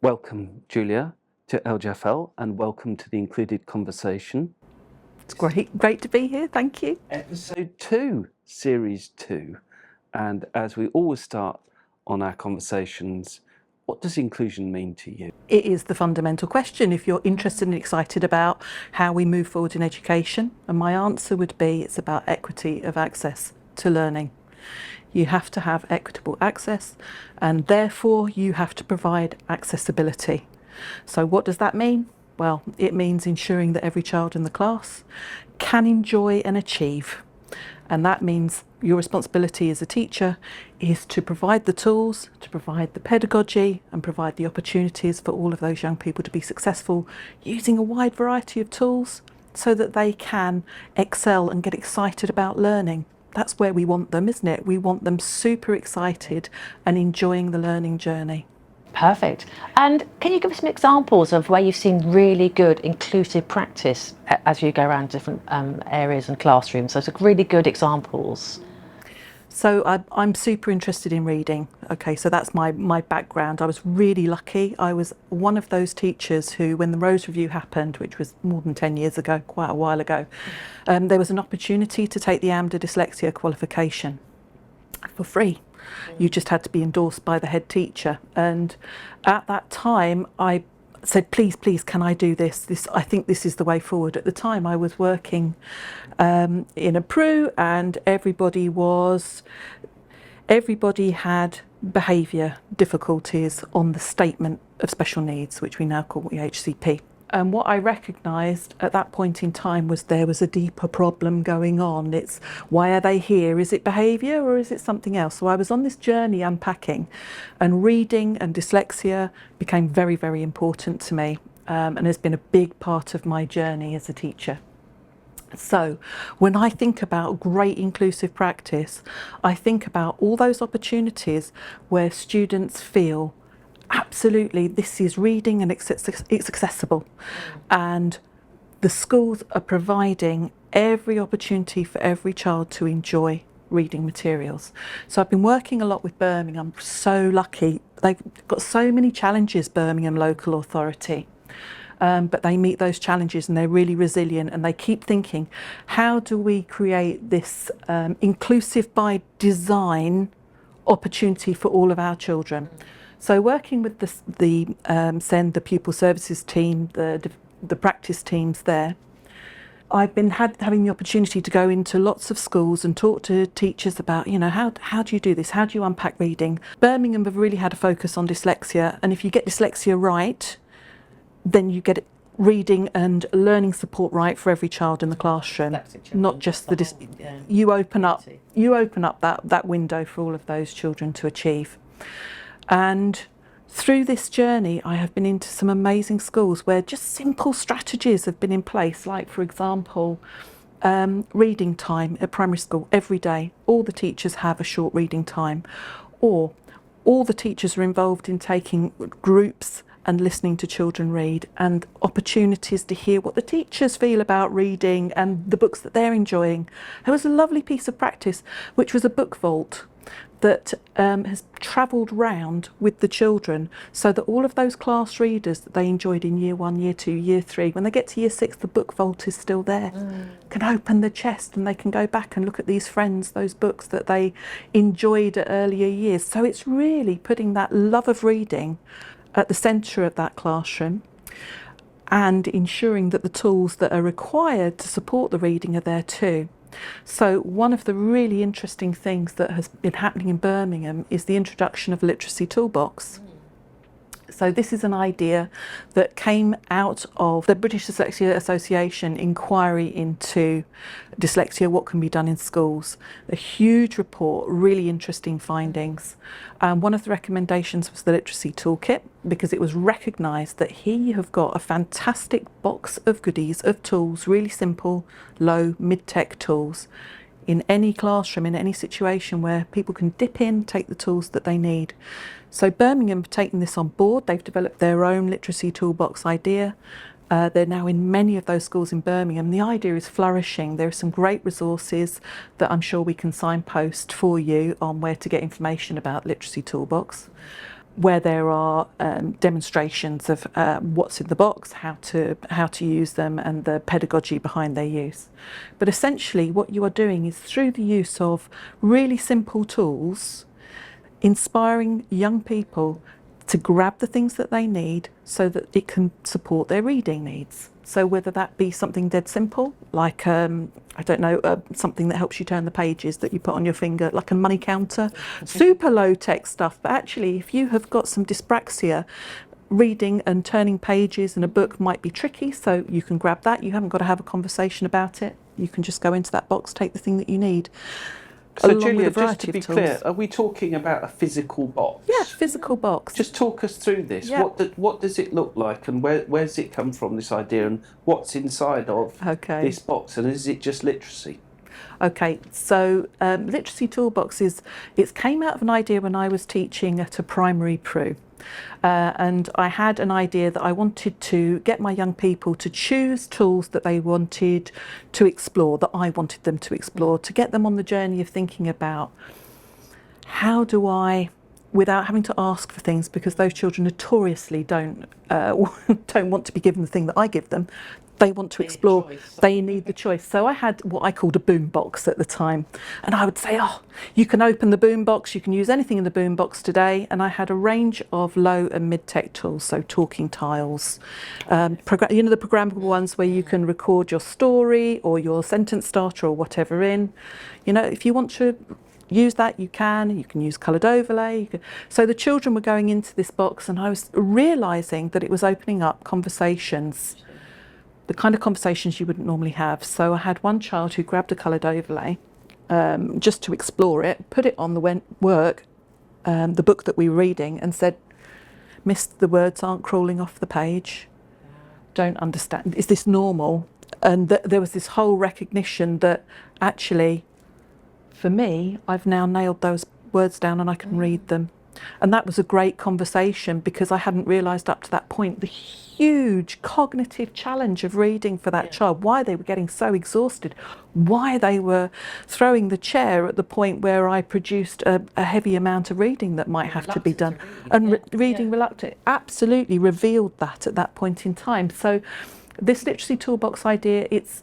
Welcome, Julia, to LGfL, and welcome to the Included Conversation. It's great to be here, thank you. Episode 2, Series 2. And as we always start on our conversations, what does inclusion mean to you? It is the fundamental question if you're interested and excited about how we move forward in education. And my answer would be it's about equity of access to learning. You have to have equitable access, and therefore you have to provide accessibility. So what does that mean? Well, it means ensuring that every child in the class can enjoy and achieve. And that means your responsibility as a teacher is to provide the tools, to provide the pedagogy, and provide the opportunities for all of those young people to be successful using a wide variety of tools so that they can excel and get excited about learning. That's where we want them, isn't it? We want them super excited and enjoying the learning journey. Perfect. And can you give us some examples of where you've seen really good inclusive practice as you go around different areas and classrooms? So some really good examples. So I'm super interested in reading. Okay, so that's my background. I was really lucky. I was one of those teachers who, when the Rose Review happened, which was more than 10 years ago, quite a while ago, there was an opportunity to take the AMDA dyslexia qualification for free. You just had to be endorsed by the head teacher. And at that time, I said, please, can I do this? I think this is the way forward. At the time, I was working in a PRU, and everybody had behaviour difficulties on the statement of special needs, which we now call the HCP. And what I recognised at that point in time was there was a deeper problem going on. It's why are they here? Is it behaviour or is it something else? So I was on this journey unpacking, and reading and dyslexia became very, very important to me, and has been a big part of my journey as a teacher. So when I think about great inclusive practice, I think about all those opportunities where students feel absolutely this is reading and it's accessible, and the schools are providing every opportunity for every child to enjoy reading materials. So I've been working a lot with Birmingham. I'm so lucky. They've got so many challenges, Birmingham Local Authority. But they meet those challenges and they're really resilient, and they keep thinking, how do we create this inclusive by design opportunity for all of our children? So working with the SEND, the pupil services team, the practice teams there, I've been having the opportunity to go into lots of schools and talk to teachers about, how do you do this? How do you unpack reading? Birmingham have really had a focus on dyslexia, and if you get dyslexia right, then you get reading and learning support right for every child in the classroom, not just you open up that window for all of those children to achieve. And through this journey, I have been into some amazing schools where just simple strategies have been in place, like, for example, reading time at primary school every day. All the teachers have a short reading time, or all the teachers are involved in taking groups and listening to children read, and opportunities to hear what the teachers feel about reading and the books that they're enjoying. There was a lovely piece of practice, which was a book vault that has travelled round with the children, so that all of those class readers that they enjoyed in year 1, year 2, year 3, when they get to year 6, the book vault is still there. Can open the chest and they can go back and look at these friends, those books that they enjoyed at earlier years. So it's really putting that love of reading at the centre of that classroom, and ensuring that the tools that are required to support the reading are there too. So one of the really interesting things that has been happening in Birmingham is the introduction of a literacy toolbox. So this is an idea that came out of the British Dyslexia Association inquiry into dyslexia, what can be done in schools. A huge report, really interesting findings. One of the recommendations was the literacy toolkit, because it was recognised that here you have got a fantastic box of goodies, of tools, really simple, low, mid-tech tools, in any classroom, in any situation where people can dip in, take the tools that they need. So Birmingham have taken this on board. They've developed their own literacy toolbox idea. They're now in many of those schools in Birmingham. The idea is flourishing. There are some great resources that I'm sure we can signpost for you on where to get information about literacy toolbox. where there are demonstrations of what's in the box, how to use them, and the pedagogy behind their use. But essentially what you are doing is, through the use of really simple tools, inspiring young people to grab the things that they need so that it can support their reading needs. So whether that be something dead simple, like, I don't know, something that helps you turn the pages that you put on your finger, like a money counter, super low tech stuff. But actually, if you have got some dyspraxia, reading and turning pages in a book might be tricky, so you can grab that. You haven't got to have a conversation about it. You can just go into that box, take the thing that you need. So Julia, just to be clear, are we talking about a physical box? Yeah, physical box. Just talk us through this. Yeah. What does it look like, and where's it come from, this idea, and what's inside of this box, and is it just literacy? Okay, so Literacy Toolbox it came out of an idea when I was teaching at a primary PRU. And I had an idea that I wanted to get my young people to choose tools that they wanted to explore, that I wanted them to explore, to get them on the journey of thinking about how do I, without having to ask for things, because those children notoriously don't want to be given the thing that I give them. They want to explore, they need the choice. So I had what I called a boom box at the time. And I would say, oh, you can open the boom box, you can use anything in the boom box today. And I had a range of low and mid-tech tools, so talking tiles, the programmable ones where you can record your story or your sentence starter or whatever in. If you want to use that, you can use coloured overlay. So the children were going into this box, and I was realising that it was opening up conversations, the kind of conversations you wouldn't normally have. So I had one child who grabbed a coloured overlay just to explore it, put it on the work, the book that we were reading, and said, "Miss, the words aren't crawling off the page. Don't understand. Is this normal?" And there was this whole recognition that actually, for me, I've now nailed those words down and I can read them. And that was a great conversation, because I hadn't realised up to that point the huge cognitive challenge of reading for that child, why they were getting so exhausted, why they were throwing the chair at the point where I produced a heavy amount of reading that might have to be done. Reading reluctant, absolutely revealed that at that point in time. So this Literacy Toolbox idea, it's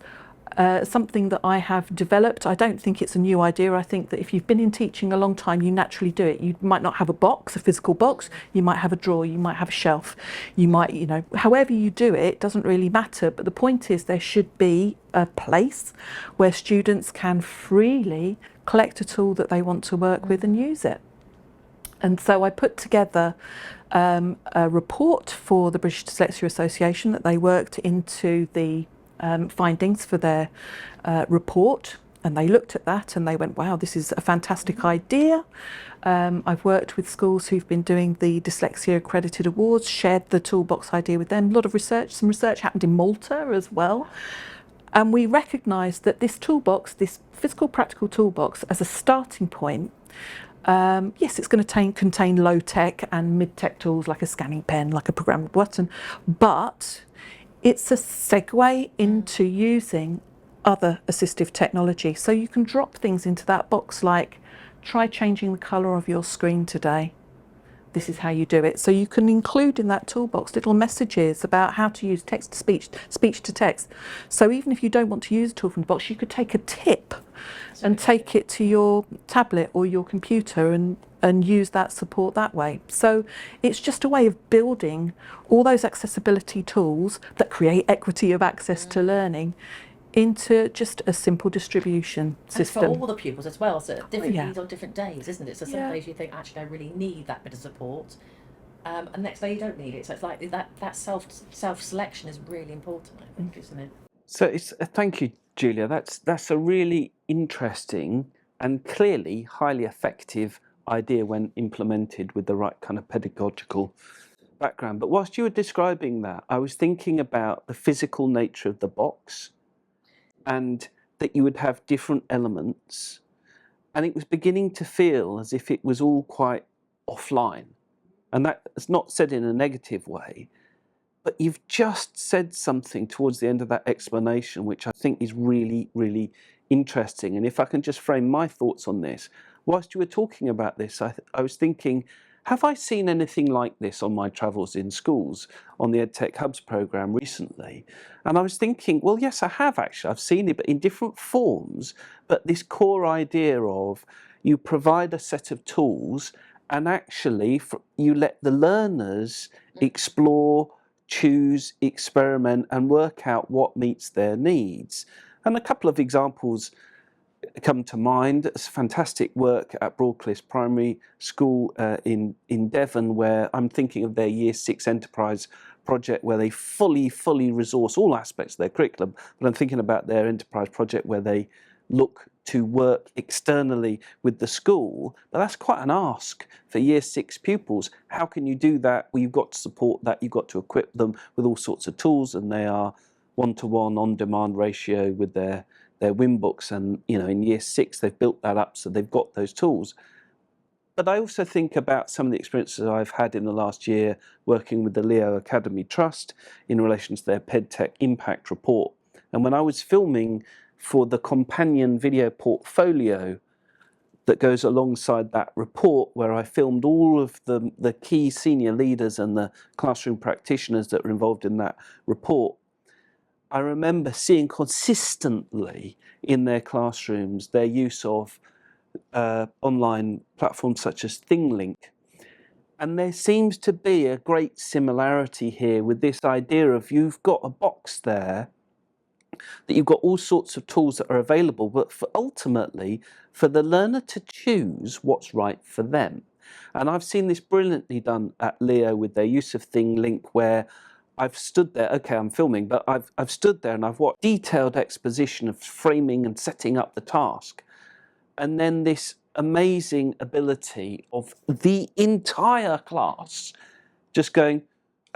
something that I have developed. I don't think it's a new idea. I think that if you've been in teaching a long time, you naturally do it. You might not have a box, a physical box. You might have a drawer, you might have a shelf. You might, however you do it doesn't really matter. But the point is, there should be a place where students can freely collect a tool that they want to work with and use it. And so I put together a report for the British Dyslexia Association that they worked into the findings for their report, and they looked at that and they went, wow, this is a fantastic idea. I've worked with schools who've been doing the Dyslexia Accredited Awards, shared the toolbox idea with them. A lot of research, some research happened in Malta as well. And we recognised that this toolbox, this physical practical toolbox, as a starting point, yes, it's going to contain low-tech and mid-tech tools like a scanning pen, like a programmable button, but it's a segue into using other assistive technology. So you can drop things into that box like, try changing the colour of your screen today. This is how you do it. So you can include in that toolbox little messages about how to use text to speech, speech to text. So even if you don't want to use a tool from the box, you could take a tip and take it to your tablet or your computer and use that support that way. So it's just a way of building all those accessibility tools that create equity of access to learning into just a simple distribution system. And for all the pupils as well, so different needs on different days, isn't it? So some days you think, actually, I really need that bit of support, and the next day you don't need it. So it's like that self-selection is really important, I think, isn't it? So thank you, Julia. That's a really interesting and clearly highly effective idea when implemented with the right kind of pedagogical background. But whilst you were describing that, I was thinking about the physical nature of the box, and that you would have different elements, and it was beginning to feel as if it was all quite offline. And that's not said in a negative way, but you've just said something towards the end of that explanation which I think is really, really interesting. And if I can just frame my thoughts on this, whilst you were talking about this, I was thinking have I seen anything like this on my travels in schools on the EdTech Hubs programme recently? And I was thinking, well, yes, I have actually. I've seen it, but in different forms. But this core idea of you provide a set of tools and actually you let the learners explore, choose, experiment and work out what meets their needs. And a couple of examples come to mind. It's fantastic work at Broadcliff Primary School in Devon, where I'm thinking of their Year 6 enterprise project where they fully resource all aspects of their curriculum. But I'm thinking about their enterprise project where they look to work externally with the school. But that's quite an ask for Year 6 pupils. How can you do that? Well, you've got to support that. You've got to equip them with all sorts of tools, and they are one-to-one on-demand ratio with their WIM books, and in Year 6 they've built that up so they've got those tools. But I also think about some of the experiences I've had in the last year working with the Leo Academy Trust in relation to their PedTech Impact Report. And when I was filming for the companion video portfolio that goes alongside that report, where I filmed all of the key senior leaders and the classroom practitioners that were involved in that report, I remember seeing consistently in their classrooms their use of online platforms such as ThingLink. And there seems to be a great similarity here with this idea of you've got a box there, that you've got all sorts of tools that are available, but ultimately for the learner to choose what's right for them. And I've seen this brilliantly done at Leo with their use of ThingLink, where I've stood there, okay, I'm filming, but I've stood there and I've watched detailed exposition of framing and setting up the task. And then this amazing ability of the entire class just going,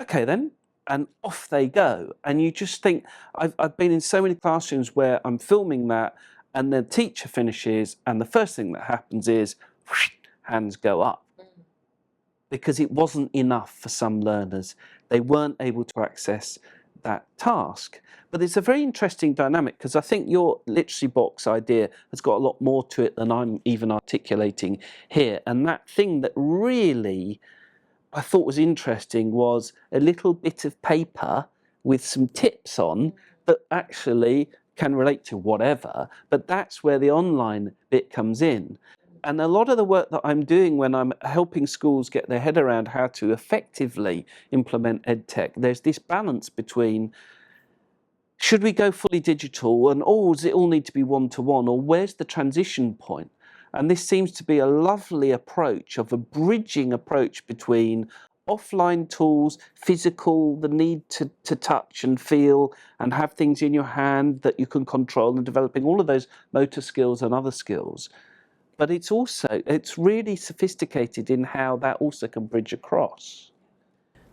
okay then, and off they go. And you just think, I've been in so many classrooms where I'm filming that and the teacher finishes and the first thing that happens is whoosh, hands go up. Because it wasn't enough for some learners. They weren't able to access that task. But it's a very interesting dynamic, because I think your literacy box idea has got a lot more to it than I'm even articulating here. And that thing that really I thought was interesting was a little bit of paper with some tips on that actually can relate to whatever, but that's where the online bit comes in. And a lot of the work that I'm doing when I'm helping schools get their head around how to effectively implement EdTech, there's this balance between, should we go fully digital, and does it all need to be one-to-one, or where's the transition point? And this seems to be a lovely approach of a bridging approach between offline tools, physical, the need to touch and feel and have things in your hand that you can control, and developing all of those motor skills and other skills. But it's really sophisticated in how that also can bridge across.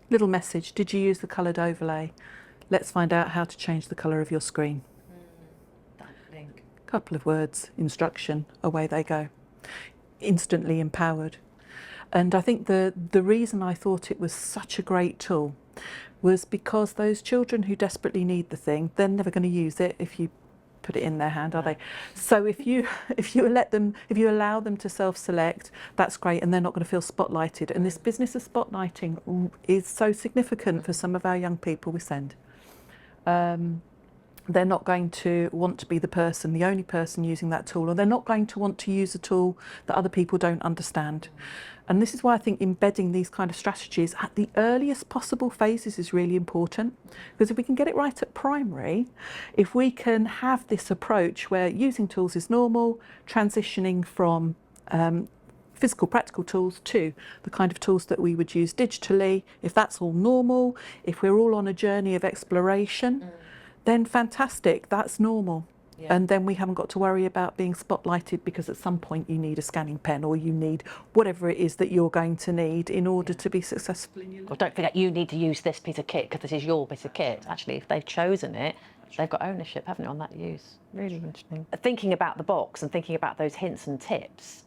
Little message, did you use the coloured overlay? Let's find out how to change the colour of your screen. That link. Couple of words, instruction, away they go. Instantly empowered. And I think the reason I thought it was such a great tool was because those children who desperately need the thing, they're never going to use it if you put it in their hand, are they? So if you allow them to self-select, that's great, and they're not going to feel spotlighted. And this business of spotlighting is so significant for some of our young people we send. They're not going to want to be the only person using that tool, or they're not going to want to use a tool that other people don't understand. And this is why I think embedding these kind of strategies at the earliest possible phases is really important, because if we can get it right at primary, if we can have this approach where using tools is normal, transitioning from physical practical tools to the kind of tools that we would use digitally, if that's all normal, if we're all on a journey of exploration, then fantastic, that's normal. Yeah. And then we haven't got to worry about being spotlighted because at some point you need a scanning pen, or you need whatever it is that you're going to need in order to be successful in your life. Or don't forget, you need to use this piece of kit because this is your piece of kit. Actually, if they've chosen it, they've got ownership, haven't they, on that use. Really interesting. Thinking about the box and thinking about those hints and tips,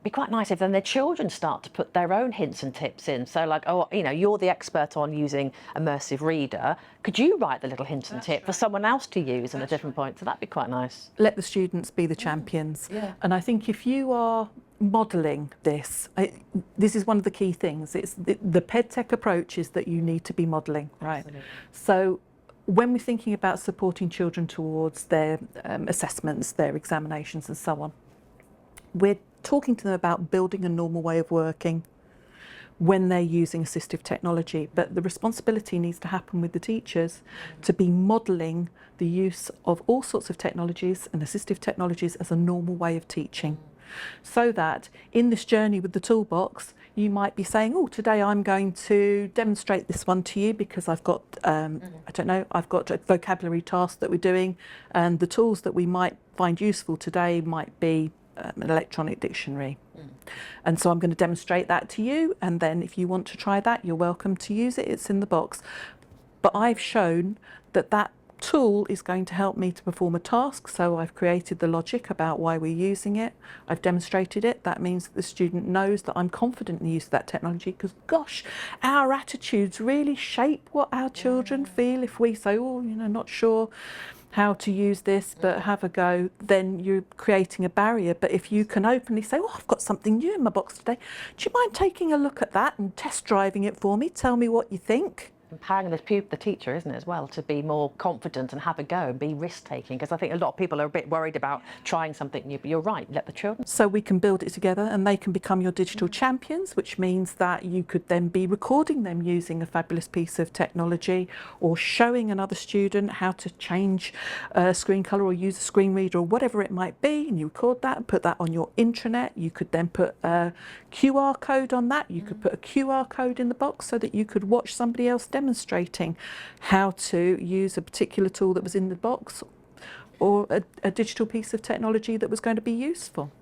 be quite nice if then their children start to put their own hints and tips in. So like, oh, you're the expert on using immersive reader. Could you write the little hint and tip for someone else to use at a different point? So that'd be quite nice. Let the students be the champions. Yeah. And I think if you are modelling this. This is one of the key things. It's the PedTech approach is that you need to be modelling, right? Absolutely. So when we're thinking about supporting children towards their assessments, their examinations and so on, we're talking to them about building a normal way of working when they're using assistive technology. But the responsibility needs to happen with the teachers to be modelling the use of all sorts of technologies and assistive technologies as a normal way of teaching. So that in this journey with the toolbox, you might be saying, oh, today I'm going to demonstrate this one to you because I've got, I don't know, I've got a vocabulary task that we're doing, and the tools that we might find useful today might be an electronic dictionary. And so I'm going to demonstrate that to you, and then if you want to try that, you're welcome to use it, it's in the box. But I've shown that that tool is going to help me to perform a task, so I've created the logic about why we're using it, I've demonstrated it. That means that the student knows that I'm confident in the use of that technology, because gosh, our attitudes really shape what our children feel. If we say, oh, you know, not sure how to use this, but have a go, then you're creating a barrier. But if you can openly say, oh, I've got something new in my box today, do you mind taking a look at that and test driving it for me? Tell me what you think. Empowering the teacher, isn't it, as well, to be more confident and have a go and be risk-taking, because I think a lot of people are a bit worried about trying something new, but you're right, let the children. So we can build it together and they can become your digital champions, which means that you could then be recording them using a fabulous piece of technology, or showing another student how to change screen colour or use a screen reader or whatever it might be, and you record that and put that on your intranet. You could then put a QR code on that. You could put a QR code in the box so that you could watch somebody else demonstrating how to use a particular tool that was in the box, or a digital piece of technology that was going to be useful.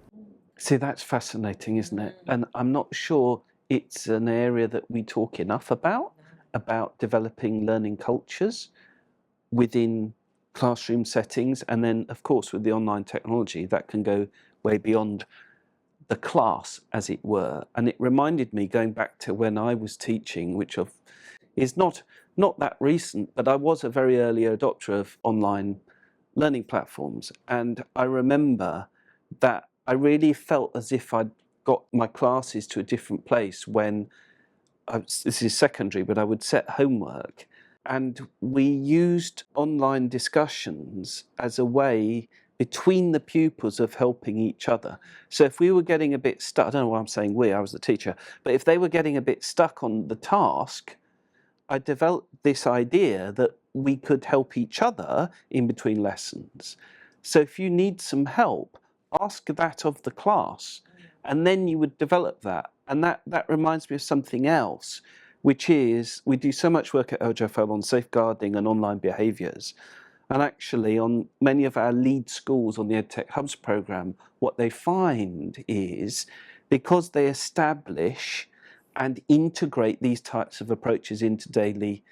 See, that's fascinating, isn't it? And I'm not sure it's an area that we talk enough about developing learning cultures within classroom settings. And then, of course, with the online technology, that can go way beyond the class, as it were. And it reminded me, going back to when I was teaching, which is not that recent, but I was a very early adopter of online learning platforms. And I remember that I really felt as if I'd got my classes to a different place when, this is secondary, but I would set homework. And we used online discussions as a way between the pupils of helping each other. So if we were getting a bit stuck, I don't know why I'm saying we, I was the teacher, but if they were getting a bit stuck on the task, I developed this idea that we could help each other in between lessons. So if you need some help, ask that of the class, and then you would develop that. And that reminds me of something else, which is we do so much work at LGfL on safeguarding and online behaviours. And actually, on many of our lead schools on the EdTech Hubs programme, what they find is because they establish and integrate these types of approaches into daily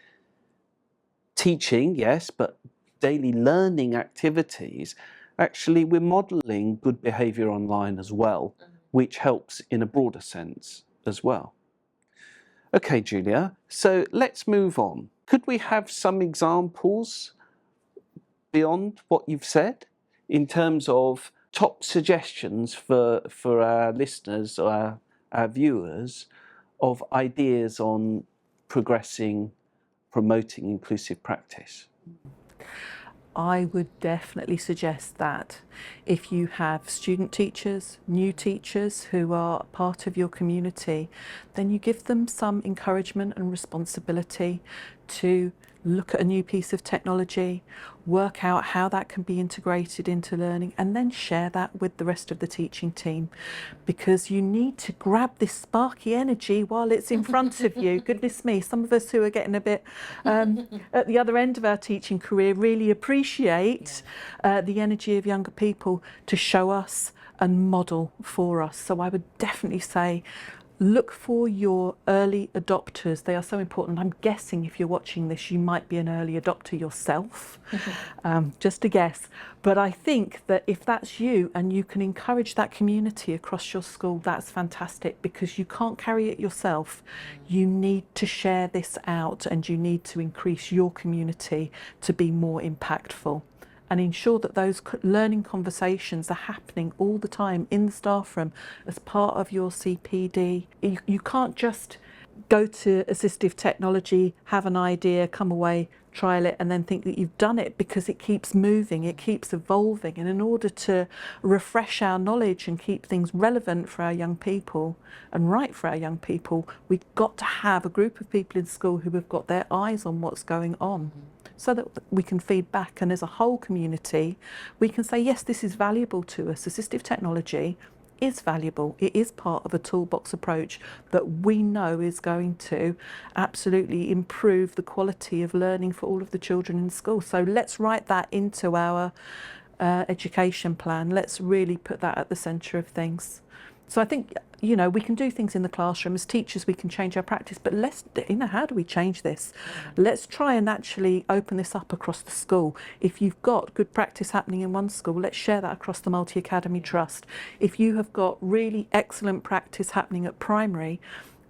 teaching, yes, but daily learning activities, actually we're modelling good behaviour online as well, which helps in a broader sense as well. Okay, Julia, so let's move on. Could we have some examples beyond what you've said in terms of top suggestions for our listeners or our viewers of ideas on progressing, promoting inclusive practice? I would definitely suggest that if you have student teachers, new teachers who are part of your community, then you give them some encouragement and responsibility to look at a new piece of technology, work out how that can be integrated into learning, and then share that with the rest of the teaching team, because you need to grab this sparky energy while it's in front of you. Goodness me, some of us who are getting a bit at the other end of our teaching career really appreciate the energy of younger people to show us and model for us. So I would definitely say look for your early adopters. They are so important. I'm guessing if you're watching this, you might be an early adopter yourself, just a guess. But I think that if that's you and you can encourage that community across your school, that's fantastic, because you can't carry it yourself. You need to share this out and you need to increase your community to be more impactful. and ensure that those learning conversations are happening all the time in the staff room as part of your CPD. You can't just go to assistive technology, have an idea, come away, trial it, and then think that you've done it, because it keeps moving, it keeps evolving. And in order to refresh our knowledge and keep things relevant for our young people and right for our young people, we've got to have a group of people in school who have got their eyes on what's going on, so that we can feed back, and as a whole community we can say, yes, this is valuable to us. Assistive technology is valuable. It is part of a toolbox approach that we know is going to absolutely improve the quality of learning for all of the children in school. So let's write that into our education plan. Let's really put that at the centre of things. So I think, you know, we can do things in the classroom. As teachers, we can change our practice, but let's, you know, how do we change this? Let's try and actually open this up across the school. If you've got good practice happening in one school, let's share that across the multi-academy trust. If you have got really excellent practice happening at primary,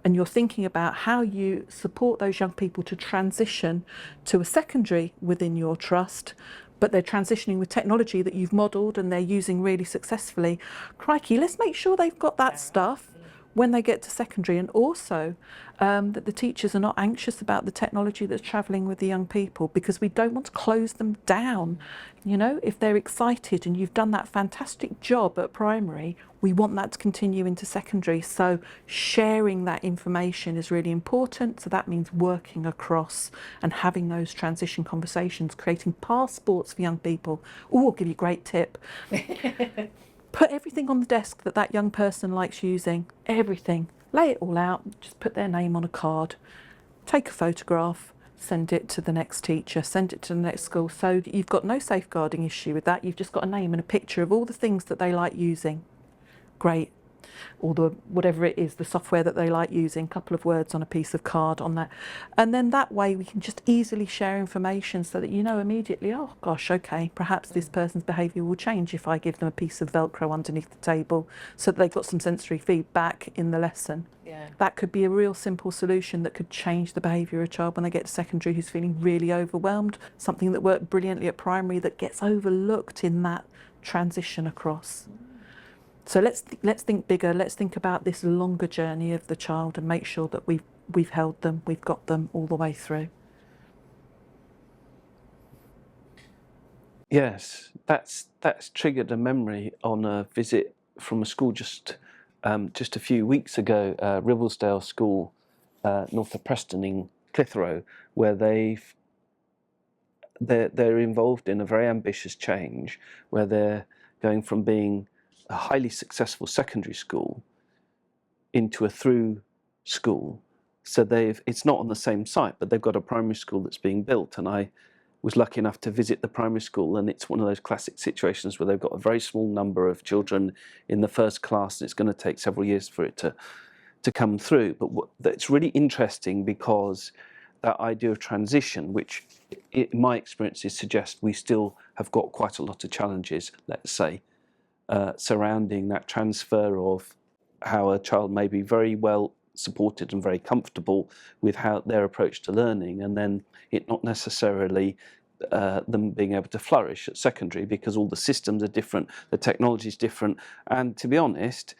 and you're thinking about how you support those young people to transition to a secondary within your trust, but they're transitioning with technology that you've modelled and they're using really successfully, crikey, let's make sure they've got that stuff when they get to secondary, and also that the teachers are not anxious about the technology that's travelling with the young people, because we don't want to close them down. You know, if they're excited and you've done that fantastic job at primary, we want that to continue into secondary. So sharing that information is really important. So that means working across and having those transition conversations, creating passports for young people. Oh, I'll give you a great tip. Put everything on the desk that that young person likes using, everything. Lay it all out, just put their name on a card, take a photograph, send it to the next teacher, send it to the next school. So you've got no safeguarding issue with that. You've just got a name and a picture of all the things that they like using. Great. Or the whatever it is, the software that they like using, a couple of words on a piece of card on that. And then that way we can just easily share information so that you know immediately, oh gosh, okay, perhaps this person's behaviour will change if I give them a piece of Velcro underneath the table, so that they've got some sensory feedback in the lesson. Yeah. That could be a real simple solution that could change the behaviour of a child when they get to secondary who's feeling really overwhelmed. Something that worked brilliantly at primary that gets overlooked in that transition across. So let's think bigger. Let's think about this longer journey of the child and make sure that we've held them, we've got them all the way through. Yes, that's triggered a memory on a visit from a school just a few weeks ago, Ribblesdale School, north of Preston in Clitheroe, where they're involved in a very ambitious change, where they're going from being a highly successful secondary school into a through school. So it's not on the same site, but they've got a primary school that's being built, and I was lucky enough to visit the primary school, and it's one of those classic situations where they've got a very small number of children in the first class, and it's going to take several years for it to come through. But that's really interesting, because that idea of transition, which in my experiences suggests we still have got quite a lot of challenges, let's say, surrounding that transfer of how a child may be very well supported and very comfortable with how their approach to learning, and then it not necessarily them being able to flourish at secondary, because all the systems are different, the technology is different, and to be honest,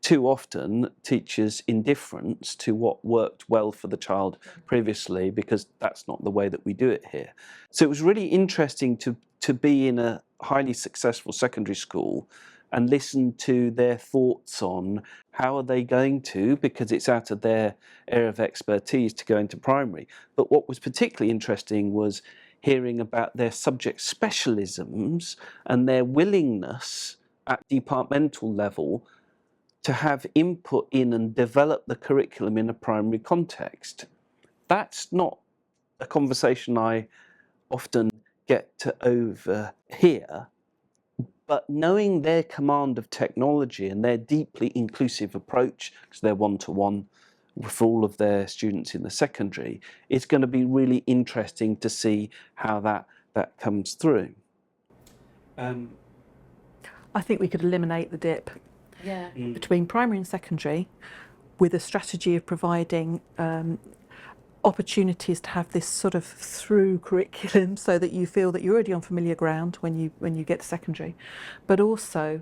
too often teachers' indifference to what worked well for the child previously, because that's not the way that we do it here. So it was really interesting to be in a highly successful secondary school and listen to their thoughts on how are they going to, because it's out of their area of expertise, to go into primary. But what was particularly interesting was hearing about their subject specialisms and their willingness at departmental level to have input in and develop the curriculum in a primary context. That's not a conversation I often get to overhear, but knowing their command of technology and their deeply inclusive approach, because they're one-to-one for all of their students in the secondary, it's going to be really interesting to see how that comes through. I think we could eliminate the dip between primary and secondary with a strategy of providing opportunities to have this sort of through curriculum so that you feel that you're already on familiar ground when you get to secondary, but also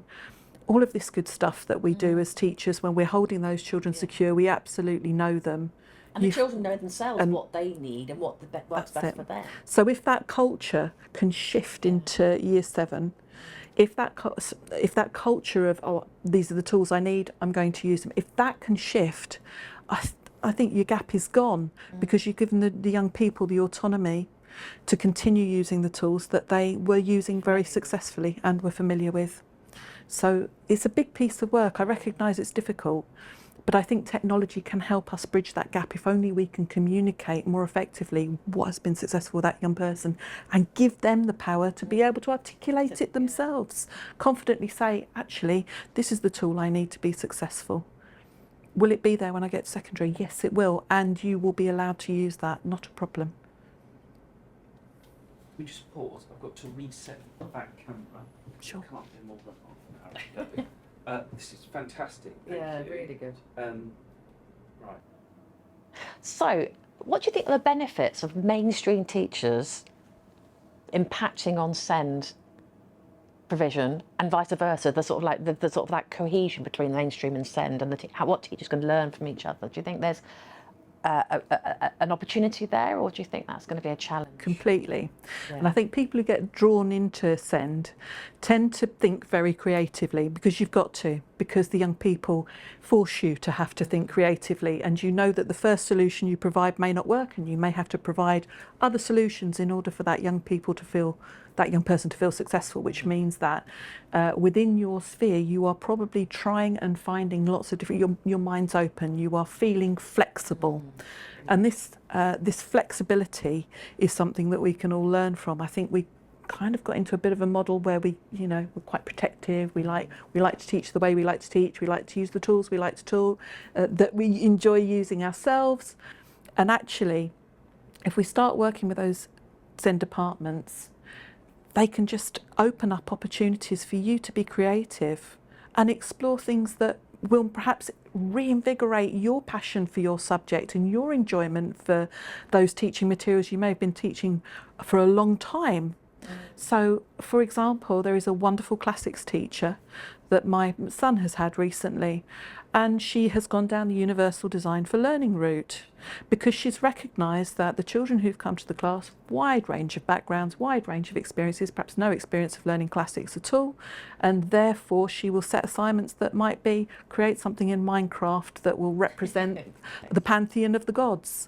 all of this good stuff that we do as teachers when we're holding those children secure. We absolutely know them. And the children know themselves what they need and what's best for them. So if that culture can shift into year 7, if that culture of, oh, these are the tools I need, I'm going to use them, if that can shift, I think your gap is gone, because you've given the young people the autonomy to continue using the tools that they were using very successfully and were familiar with. So it's a big piece of work. I recognise it's difficult, but I think technology can help us bridge that gap if only we can communicate more effectively what has been successful with that young person and give them the power to be able to articulate it themselves, confidently say, actually, this is the tool I need to be successful. Will it be there when I get to secondary? Yes, it will, and you will be allowed to use that, not a problem. Let me just pause. I've got to reset the back camera. Sure. Can't do more than half an hour. This is fantastic. Thank you. Really good. Right. So, what do you think are the benefits of mainstream teachers impacting on SEND provision, and vice versa? The sort of like the sort of that cohesion between mainstream and SEND, and what teachers can learn from each other. Do you think there's an opportunity there, or do you think that's going to be a challenge? Completely. Yeah. And I think people who get drawn into SEND tend to think very creatively, because you've got to, because the young people force you to have to think creatively, and you know that the first solution you provide may not work, and you may have to provide other solutions in order for that young person to feel successful, which means that within your sphere you are probably trying and finding lots of different, your mind's open, you are feeling flexible. And this flexibility is something that we can all learn from. I think we kind of got into a bit of a model where we're quite protective. We like to teach the way we like to teach. We like to use the tools we like to that we enjoy using ourselves. And actually, if we start working with those SEND departments, they can just open up opportunities for you to be creative and explore things that will perhaps reinvigorate your passion for your subject and your enjoyment for those teaching materials you may have been teaching for a long time. So, for example, there is a wonderful classics teacher that my son has had recently, and she has gone down the universal design for learning route because she's recognised that the children who've come to the class, wide range of backgrounds, wide range of experiences, perhaps no experience of learning classics at all, and therefore she will set assignments that might be create something in Minecraft that will represent the pantheon of the gods,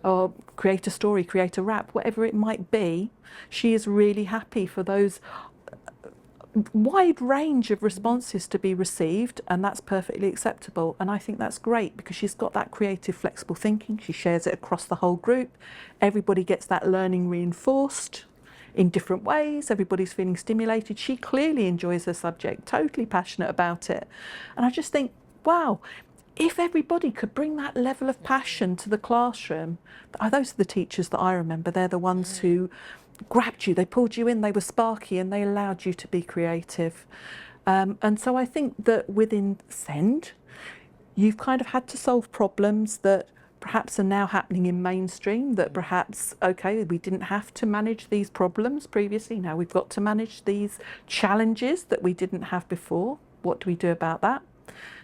or create a story, create a rap, whatever it might be. She is really happy for those wide range of responses to be received, and that's perfectly acceptable. And I think that's great because she's got that creative, flexible thinking. She shares it across the whole group. Everybody gets that learning reinforced in different ways. Everybody's feeling stimulated. She clearly enjoys her subject, totally passionate about it. And I just think, wow, if everybody could bring that level of passion to the classroom, those are the teachers that I remember. They're the ones who grabbed you, they pulled you in, they were sparky, and they allowed you to be creative. And so I think that within SEND, you've kind of had to solve problems that perhaps are now happening in mainstream, that perhaps, okay, we didn't have to manage these problems previously, now we've got to manage these challenges that we didn't have before. What do we do about that?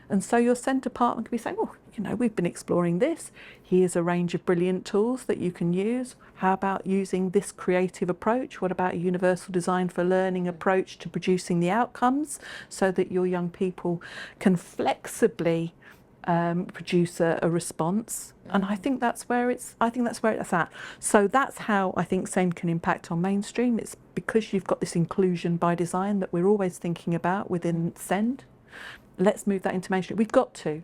And so your SEND department can be saying, well, we've been exploring this. Here's a range of brilliant tools that you can use. How about using this creative approach? What about a universal design for learning approach to producing the outcomes so that your young people can flexibly produce a response? And I think that's where it's at. So that's how I think SEND can impact on mainstream. It's because you've got this inclusion by design that we're always thinking about within SEND. Let's move that into mainstream. We've got to,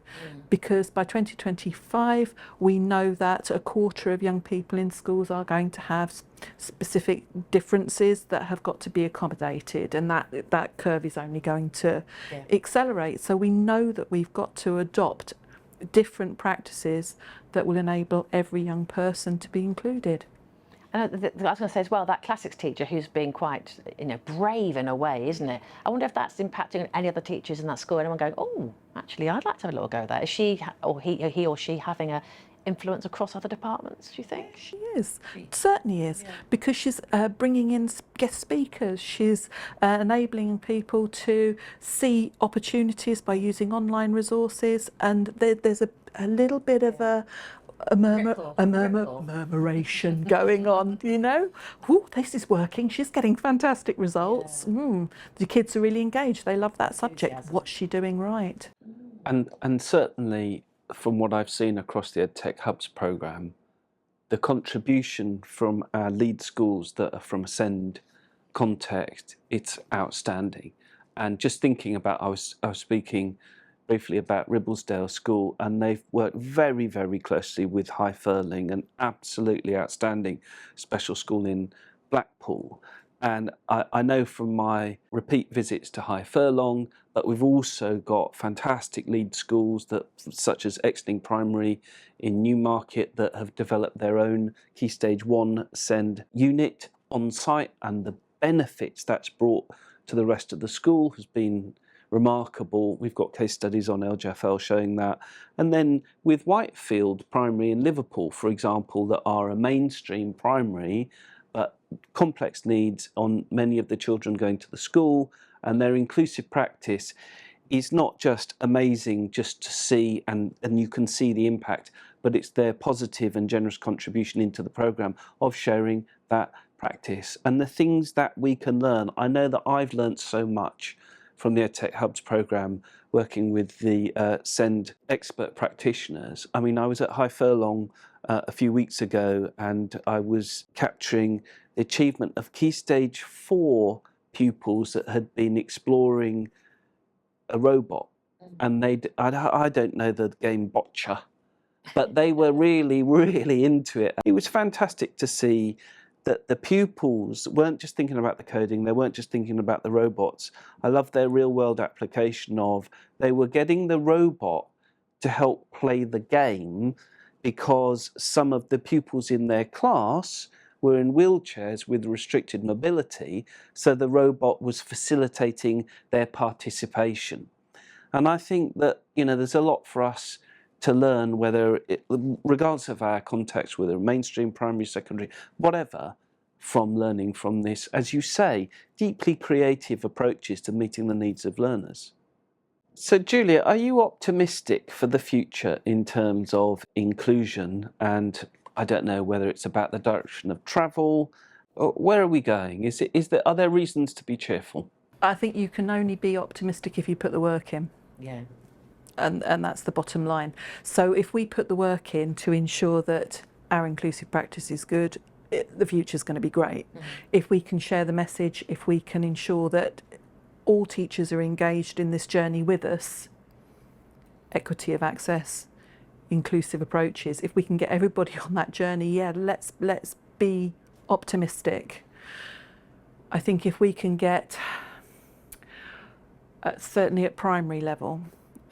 because by 2025, we know that a quarter of young people in schools are going to have specific differences that have got to be accommodated, and that curve is only going to accelerate. So we know that we've got to adopt different practices that will enable every young person to be included. And I was going to say as well, that classics teacher who's being quite, brave in a way, isn't it? I wonder if that's impacting any other teachers in that school. Anyone going, oh, actually, I'd like to have a little go there. Is she or he or she having influence across other departments, do you think? She is, certainly is, because she's bringing in guest speakers. She's enabling people to see opportunities by using online resources, and there's a little bit of a murmuration going on, you know. Ooh, this is working. She's getting fantastic results. The kids are really engaged. They love that subject. What's she doing right? And certainly from what I've seen across the EdTech Hubs programme, the contribution from our lead schools that are from a SEND context, it's outstanding. And just thinking about, I was speaking briefly about Ribblesdale School, and they've worked very, very closely with High Furling, an absolutely outstanding special school in Blackpool. And I know from my repeat visits to High Furlong that we've also got fantastic lead schools that, such as Exling Primary in Newmarket, that have developed their own Key Stage 1 SEND unit on site, and the benefits that's brought to the rest of the school has been remarkable. We've got case studies on LGfL showing that. And then with Whitefield Primary in Liverpool, for example, that are a mainstream primary, but complex needs on many of the children going to the school, and their inclusive practice is not just amazing just to see, and you can see the impact, but it's their positive and generous contribution into the programme of sharing that practice and the things that we can learn. I know that I've learnt so much from the EdTech Hubs programme working with the SEND expert practitioners. I mean, I was at High Furlong a few weeks ago, and I was capturing the achievement of Key Stage 4 pupils that had been exploring a robot, and I don't know the game Boccia, but they were really, really into it. It was fantastic to see that the pupils weren't just thinking about the coding, they weren't just thinking about the robots. I love their real-world application of, they were getting the robot to help play the game, because some of the pupils in their class were in wheelchairs with restricted mobility, so the robot was facilitating their participation. And I think that, you know, there's a lot for us to learn, regardless of our context, whether mainstream, primary, secondary, whatever, from learning from this, as you say, deeply creative approaches to meeting the needs of learners. So Julia, are you optimistic for the future in terms of inclusion? And I don't know whether it's about the direction of travel, or where are we going? Are there reasons to be cheerful? I think you can only be optimistic if you put the work in. Yeah. And that's the bottom line. So if we put the work in to ensure that our inclusive practice is good, the future's going to be great. If we can share the message, if we can ensure that all teachers are engaged in this journey with us, equity of access, inclusive approaches, if we can get everybody on that journey, yeah, let's be optimistic. I think if we can get, certainly at primary level,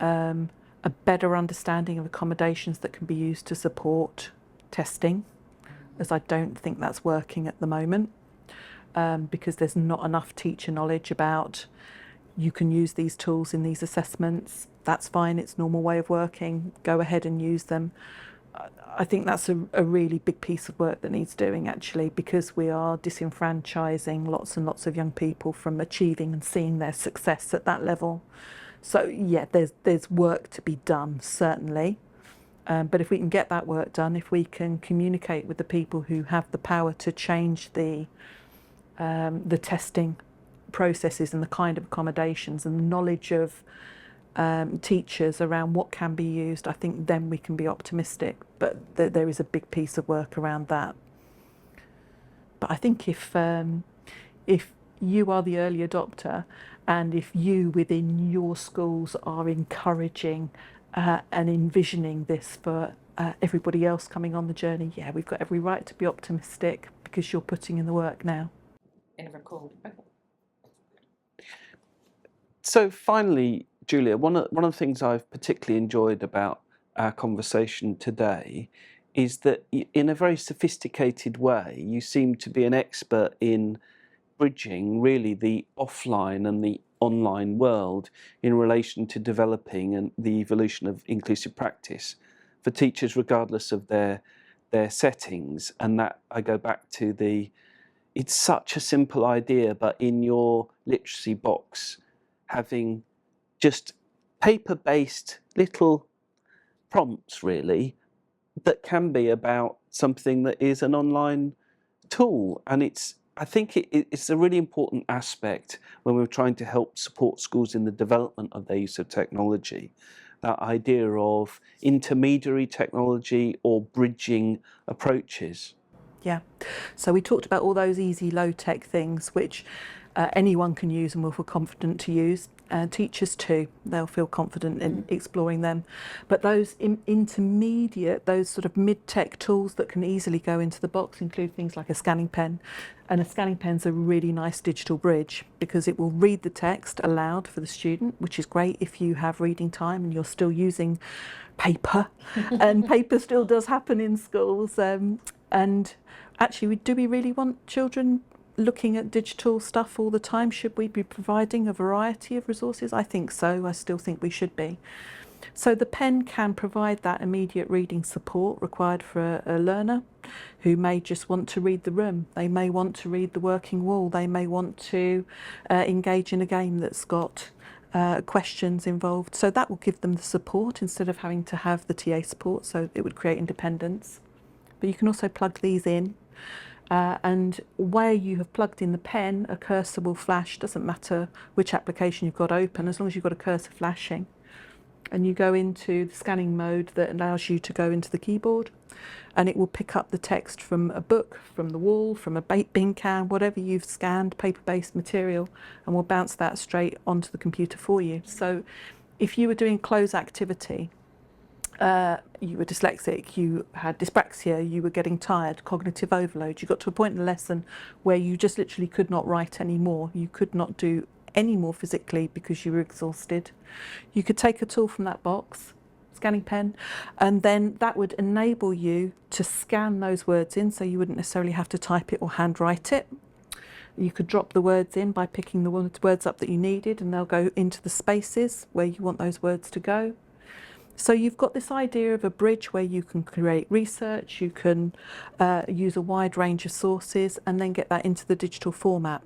a better understanding of accommodations that can be used to support testing, as I don't think that's working at the moment, because there's not enough teacher knowledge about, you can use these tools in these assessments, that's fine, it's normal way of working, go ahead and use them. I think that's a really big piece of work that needs doing, actually, because we are disenfranchising lots and lots of young people from achieving and seeing their success at that level. So yeah, there's work to be done, certainly. But if we can get that work done, if we can communicate with the people who have the power to change the testing processes and the kind of accommodations and the knowledge of teachers around what can be used, I think then we can be optimistic. But there is a big piece of work around that. But I think if you are the early adopter, and if you within your schools are encouraging and envisioning this for everybody else coming on the journey, yeah, we've got every right to be optimistic because you're putting in the work now. In a record. Okay. So finally, Julia, one of the things I've particularly enjoyed about our conversation today is that in a very sophisticated way, you seem to be an expert in bridging really the offline and the online world in relation to developing and the evolution of inclusive practice for teachers regardless of their settings. And that I go back to it's such a simple idea, but in your literacy box, having just paper-based little prompts really that can be about something that is an online tool. And I think it's a really important aspect when we're trying to help support schools in the development of their use of technology, that idea of intermediary technology or bridging approaches. Yeah. So we talked about all those easy low-tech things which anyone can use and will feel confident to use. Teachers too, they'll feel confident in exploring them. But those intermediate, those sort of mid-tech tools that can easily go into the box include things like a scanning pen. And a scanning pen's a really nice digital bridge because it will read the text aloud for the student, which is great if you have reading time and you're still using paper. And paper still does happen in schools. And actually, do we really want children looking at digital stuff all the time? Should we be providing a variety of resources? I think so. I still think we should be. So the pen can provide that immediate reading support required for a learner who may just want to read the room. They may want to read the working wall. They may want to engage in a game that's got questions involved. So that will give them the support instead of having to have the TA support. So it would create independence. But you can also plug these in. And where you have plugged in the pen, a cursor will flash. Doesn't matter which application you've got open, as long as you've got a cursor flashing. And you go into the scanning mode that allows you to go into the keyboard, and it will pick up the text from a book, from the wall, from a bin can, whatever you've scanned, paper-based material, and will bounce that straight onto the computer for you. So if you were doing close activity, you were dyslexic, you had dyspraxia, you were getting tired, cognitive overload, you got to a point in the lesson where you just literally could not write anymore, you could not do any more physically because you were exhausted. You could take a tool from that box, scanning pen, and then that would enable you to scan those words in, so you wouldn't necessarily have to type it or handwrite it. You could drop the words in by picking the words up that you needed, and they'll go into the spaces where you want those words to go. So you've got this idea of a bridge where you can create research, you can use a wide range of sources and then get that into the digital format.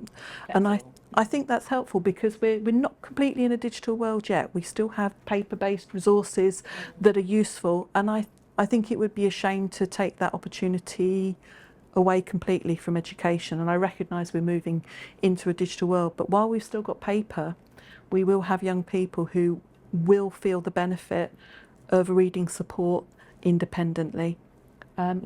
And I think that's helpful because we're not completely in a digital world yet. We still have paper-based resources that are useful, and I think it would be a shame to take that opportunity away completely from education. And I recognise we're moving into a digital world, but while we've still got paper, we will have young people who will feel the benefit of reading support independently.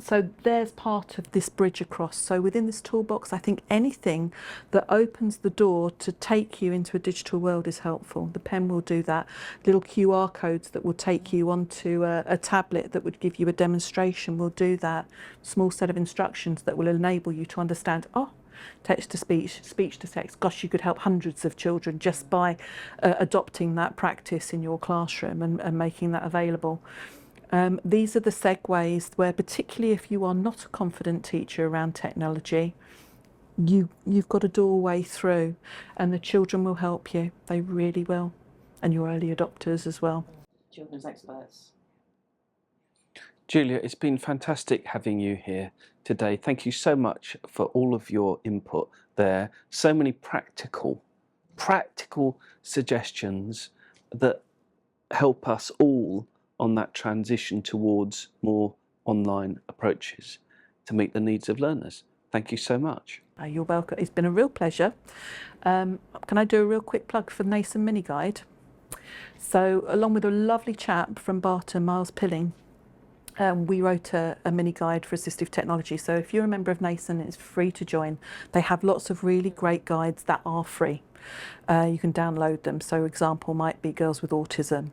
So there's part of this bridge across. So within this toolbox, I think anything that opens the door to take you into a digital world is helpful. The pen will do that. Little QR codes that will take you onto a tablet that would give you a demonstration will do that. Small set of instructions that will enable you to understand, text to speech, speech to text. Gosh, you could help hundreds of children just by adopting that practice in your classroom and making that available. These are the segues where, particularly if you are not a confident teacher around technology, you've got a doorway through, and the children will help you. They really will. And your early adopters as well. Children's experts. Julia, it's been fantastic having you here today. Thank you so much for all of your input there. So many practical suggestions that help us all on that transition towards more online approaches to meet the needs of learners. Thank you so much. You're welcome. It's been a real pleasure. Can I do a real quick plug for the NASON Mini Guide? So, along with a lovely chap from Barton, Miles Pilling, we wrote a mini guide for assistive technology. So if you're a member of NASON, it's free to join. They have lots of really great guides that are free. You can download them. So example might be Girls with Autism.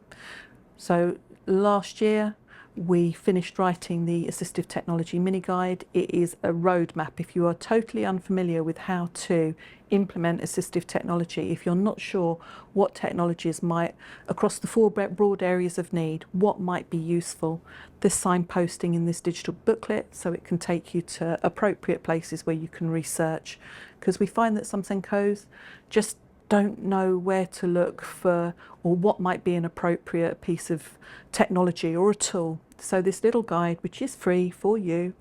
So last year, we finished writing the Assistive Technology Mini Guide. It is a roadmap. If you are totally unfamiliar with how to implement assistive technology, if you're not sure what technologies might, across the four broad areas of need, what might be useful, there's signposting in this digital booklet so it can take you to appropriate places where you can research. Because we find that some Senkos just don't know where to look for or what might be an appropriate piece of technology or a tool. So this little guide, which is free for you,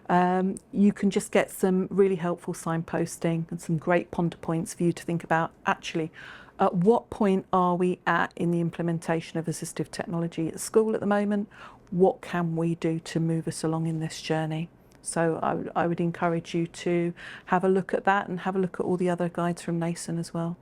you can just get some really helpful signposting and some great ponder points for you to think about. Actually, at what point are we at in the implementation of assistive technology at school at the moment? What can we do to move us along in this journey? So I would encourage you to have a look at that and have a look at all the other guides from NASON as well.